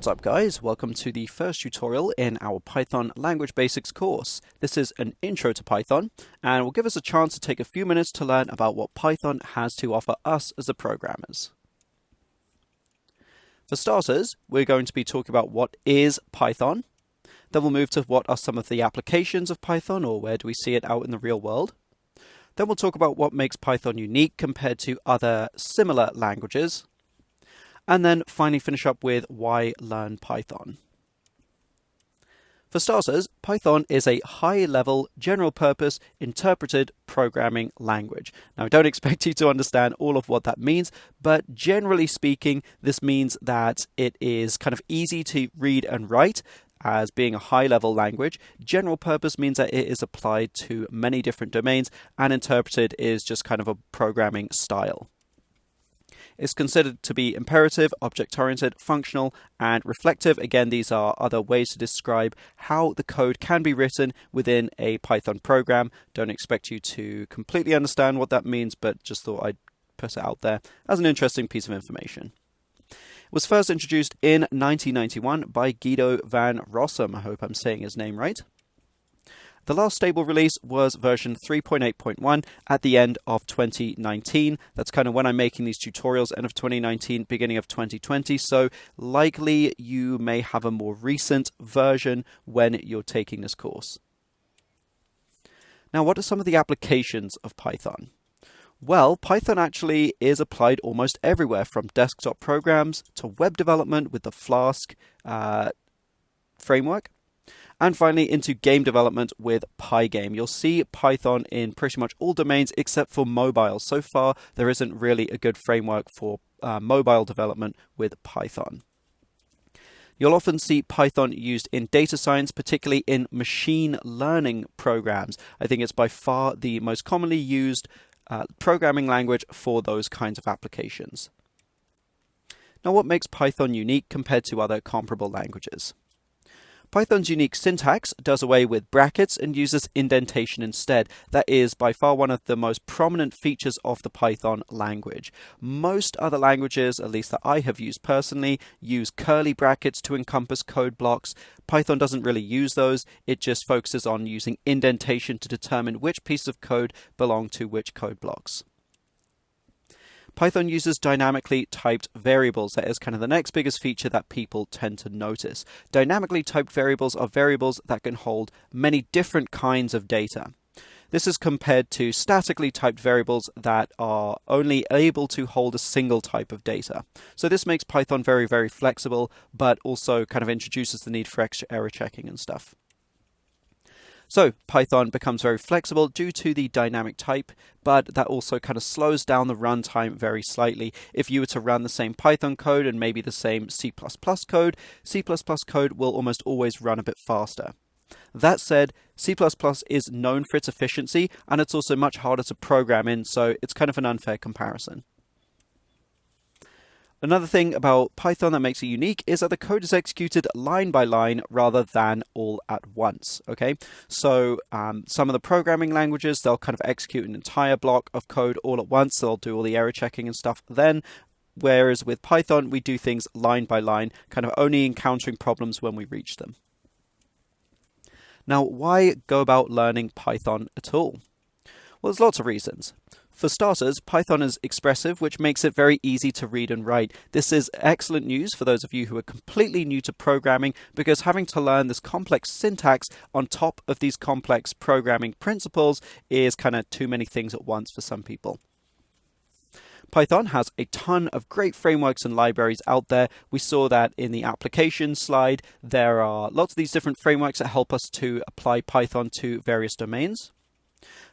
What's up guys, welcome to the first tutorial in our Python Language Basics course. This is an intro to Python and will give us a chance to take a few minutes to learn about what Python has to offer us as the programmers. For starters, we're going to be talking about what is Python. Then we'll move to what are some of the applications of Python, or where do we see it out in the real world. Then we'll talk about what makes Python unique compared to other similar languages. And then finally finish up with why learn Python. For starters, Python is a high-level, general-purpose, interpreted programming language. Now, I don't expect you to understand all of what that means, but generally speaking, this means that it is kind of easy to read and write as being a high-level language. General purpose means that it is applied to many different domains, and interpreted is just kind of a programming style. It's considered to be imperative, object-oriented, functional, and reflective. Again, these are other ways to describe how the code can be written within a Python program. Don't expect you to completely understand what that means, but just thought I'd put it out there as an interesting piece of information. It was first introduced in 1991 by Guido van Rossum. I hope I'm saying his name right. The last stable release was version 3.8.1 at the end of 2019. That's kind of when I'm making these tutorials, end of 2019, beginning of 2020. So likely you may have a more recent version when you're taking this course. Now, what are some of the applications of Python? Well, Python actually is applied almost everywhere, from desktop programs to web development with the Flask framework. And finally, into game development with Pygame. You'll see Python in pretty much all domains except for mobile. So far, there isn't really a good framework for mobile development with Python. You'll often see Python used in data science, particularly in machine learning programs. I think it's by far the most commonly used programming language for those kinds of applications. Now, what makes Python unique compared to other comparable languages? Python's unique syntax does away with brackets and uses indentation instead. That is by far one of the most prominent features of the Python language. Most other languages, at least that I have used personally, use curly brackets to encompass code blocks. Python doesn't really use those. It just focuses on using indentation to determine which piece of code belong to which code blocks. Python uses dynamically typed variables. That is kind of the next biggest feature that people tend to notice. Dynamically typed variables are variables that can hold many different kinds of data. This is compared to statically typed variables that are only able to hold a single type of data. So this makes Python very, very flexible, but also kind of introduces the need for extra error checking and stuff. So Python becomes very flexible due to the dynamic type, but that also kind of slows down the runtime very slightly. If you were to run the same Python code and maybe the same C++ code, C++ code will almost always run a bit faster. That said, C++ is known for its efficiency, and it's also much harder to program in, so it's kind of an unfair comparison. Another thing about Python that makes it unique is that the code is executed line by line rather than all at once. Okay, so some of the programming languages, they'll kind of execute an entire block of code all at once. They'll do all the error checking and stuff then. Whereas with Python, we do things line by line, kind of only encountering problems when we reach them. Now, why go about learning Python at all? Well, there's lots of reasons. For starters, Python is expressive, which makes it very easy to read and write. This is excellent news for those of you who are completely new to programming, because having to learn this complex syntax on top of these complex programming principles is kind of too many things at once for some people. Python has a ton of great frameworks and libraries out there. We saw that in the application slide. There are lots of these different frameworks that help us to apply Python to various domains.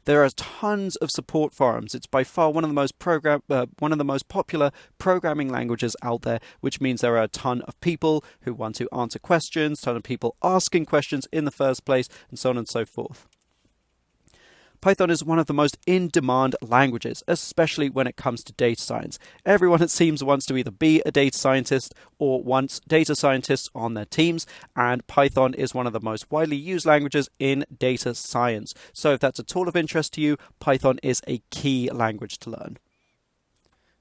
There are tons of support forums. It's by far one of the most popular programming languages out there, which means there are a ton of people who want to answer questions, a ton of people asking questions in the first place, and so on and so forth. Python is one of the most in-demand languages, especially when it comes to data science. Everyone, it seems, wants to either be a data scientist or wants data scientists on their teams, and Python is one of the most widely used languages in data science. So if that's at all of interest to you, Python is a key language to learn.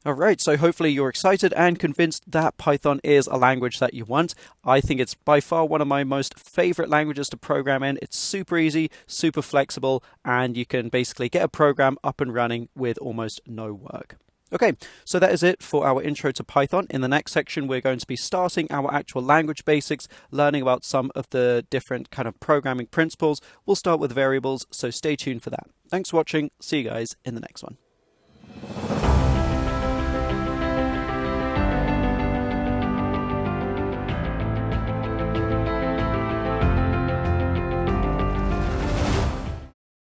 Alright, so hopefully you're excited and convinced that Python is a language that you want. I think it's by far one of my most favorite languages to program in. It's super easy, super flexible, and you can basically get a program up and running with almost no work. Okay, so that is it for our intro to Python. In the next section, we're going to be starting our actual language basics, learning about some of the different kind of programming principles. We'll start with variables, so stay tuned for that. Thanks for watching. See you guys in the next one.